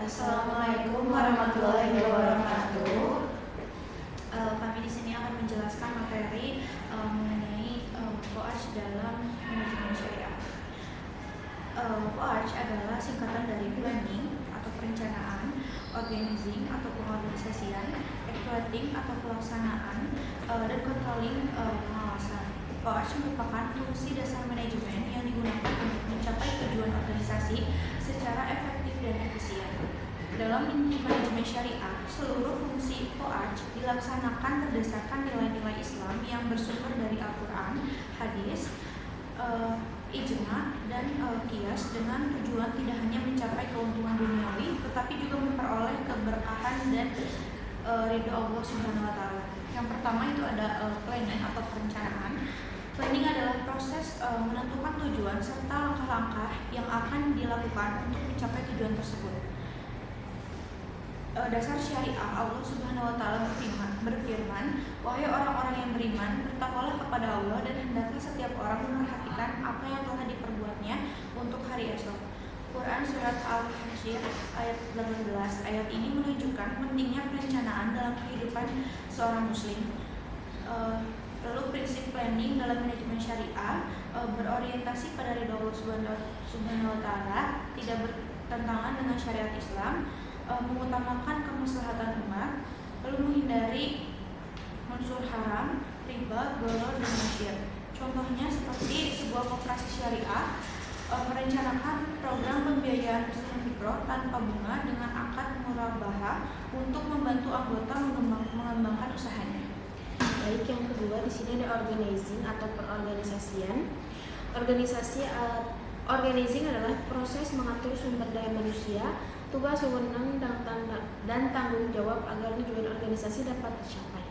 Assalamualaikum warahmatullahi wabarakatuh. Kami di sini akan menjelaskan materi mengenai POARCH dalam manajemen syariah. POARCH adalah singkatan dari planning atau perencanaan, organizing atau pengorganisasian, actuating atau pelaksanaan, dan controlling pengawasan. POARCH merupakan fungsi dasar manajemen yang digunakan untuk mencapai tujuan organisasi secara efektif dan efisien. Dalam manajemen syariah, seluruh fungsi POARCH dilaksanakan berdasarkan nilai-nilai Islam yang bersumber dari Al-Quran, hadis, ijma, dan qiyas dengan tujuan tidak hanya mencapai keuntungan duniawi, tetapi juga memperoleh keberkahan dan ridho Allah Subhanahu wa Ta'ala. Yang pertama itu ada planning atau perencanaan. Planning adalah proses menentukan tujuan serta langkah-langkah yang akan dilakukan untuk mencapai tujuan tersebut. Dasar syariah, Allah Subhanahu wa Ta'ala berfirman, "Wahai orang-orang yang beriman, bertakwalah kepada Allah dan hendaklah setiap orang memperhatikan apa yang telah diperbuatnya untuk hari esok." Quran Surat Al-Hasyr ayat 18. Ayat ini menunjukkan pentingnya perencanaan dalam kehidupan seorang muslim. Lalu prinsip planning dalam manajemen syariah berorientasi pada ridho Allah Subhanahu wa Ta'ala, tidak bertentangan dengan syariat Islam, mengutamakan kemaslahatan umat, lalu menghindari unsur haram, riba, gharar, dan maksiat. Contohnya seperti sebuah koperasi syariah merencanakan program pembiayaan usaha mikro tanpa bunga dengan akad murabahah untuk membantu anggota mengembangkan usahanya. Baik, yang kedua di sini ada organizing atau perorganisasian. Organizing adalah proses mengatur sumber daya manusia, tugas, wewenang, dan tanggung jawab agar tujuan organisasi dapat tercapai.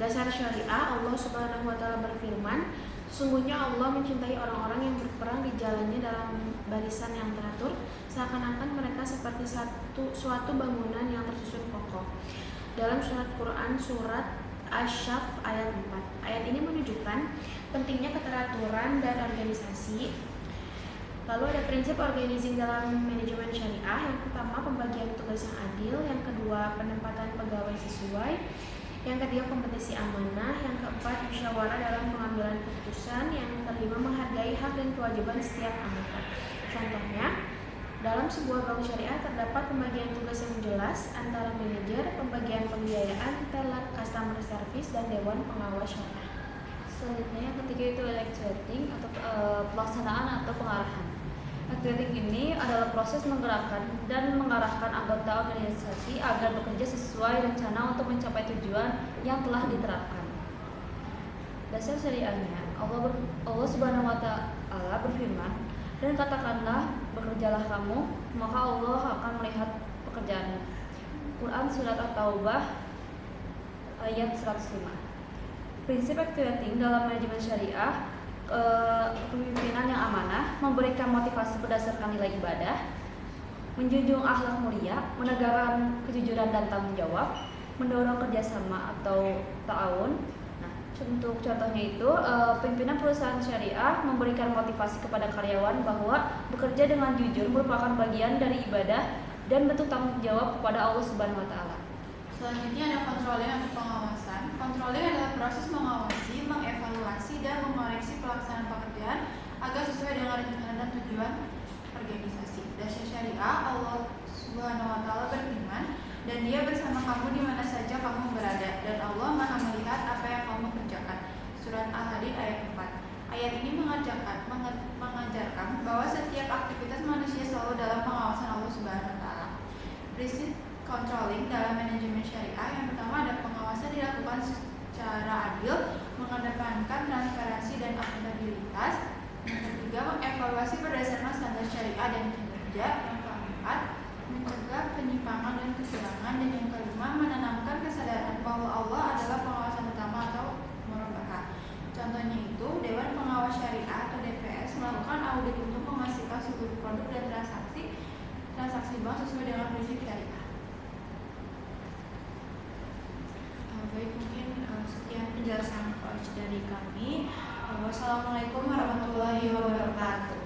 Dasar syariah, Allah Subhanahu wa Ta'ala berfirman, "Sesungguhnya Allah mencintai orang-orang yang berperang di jalannya dalam barisan yang teratur, seakan-akan mereka seperti suatu bangunan yang tersusun kokoh." Dalam surat Quran surat Asy-Syaff ayat 4. Ayat ini menunjukkan pentingnya keteraturan dan organisasi. Lalu ada prinsip organizing dalam manajemen syariah. Yang pertama, pembagian tugas yang adil. Yang kedua, penempatan pegawai sesuai. Yang ketiga, kompetisi amanah. Yang keempat, musyawarah dalam pengambilan keputusan. Yang kelima, menghargai hak dan kewajiban setiap anggota. Contohnya, dalam sebuah bank syariah terdapat pembagian tugas yang jelas antara manajer, pembagian pembiayaan, teller, customer service, dan dewan pengawas syariah. Selanjutnya yang ketiga itu actuating atau pelaksanaan atau pengarahan. Actuating ini adalah proses menggerakkan dan mengarahkan anggota organisasi agar bekerja sesuai rencana untuk mencapai tujuan yang telah diterapkan. Dasar syariahnya, Allah Subhanahu wa Ta'ala berfirman, "Dan katakanlah, bekerjalah kamu, maka Allah akan melihat pekerjaanmu." Quran Surat At-Taubah ayat 105. Prinsip actuating dalam manajemen syariah, kepemimpinan yang amanah, memberikan motivasi berdasarkan nilai ibadah, menjunjung akhlak mulia, menegakkan kejujuran dan tanggung jawab, mendorong kerjasama atau ta'awun. Untuk contohnya itu, pimpinan perusahaan syariah memberikan motivasi kepada karyawan bahwa bekerja dengan jujur merupakan bagian dari ibadah dan bentuk tanggung jawab kepada Allah Subhanahu wa Ta'ala. Selanjutnya ada controlling atau pengawasan. Controlling adalah proses mengawasi, mengevaluasi, dan mengoreksi pelaksanaan pekerjaan agar sesuai dengan rencana dan tujuan organisasi. Dasar syariah, Allah Subhanahu wa Ta'ala berfirman, "Dan Dia bersama kamu di mana saja kamu berada, dan Allah Maha melihat apa yang kamu kerjakan." Surat Al-Hadid ayat 4. Ayat ini mengajarkan bahwa setiap aktivitas manusia selalu dalam pengawasan Allah Subhanahu wa Ta'ala. Prinsip controlling dalam manajemen syariah, yang pertama ada pengawasan dilakukan secara adil, mengedepankan transparansi dan akuntabilitas. Yang ketiga, mengevaluasi berdasarkan standar syariah dan kinerja. Yang keempat, mencegah penyimpangan dan kecurangan. Dan yang kelima, menanamkan kesadaran bahwa Allah adalah pengawasan utama atau murabahah. Contohnya itu, Dewan Pengawas Syariah atau DPS melakukan audit untuk memastikan seluruh produk dan transaksi bank sesuai dengan prinsip syariah. Baik, mungkin sekian penjelasan POARCH dari kami. Wassalamualaikum warahmatullahi wabarakatuh.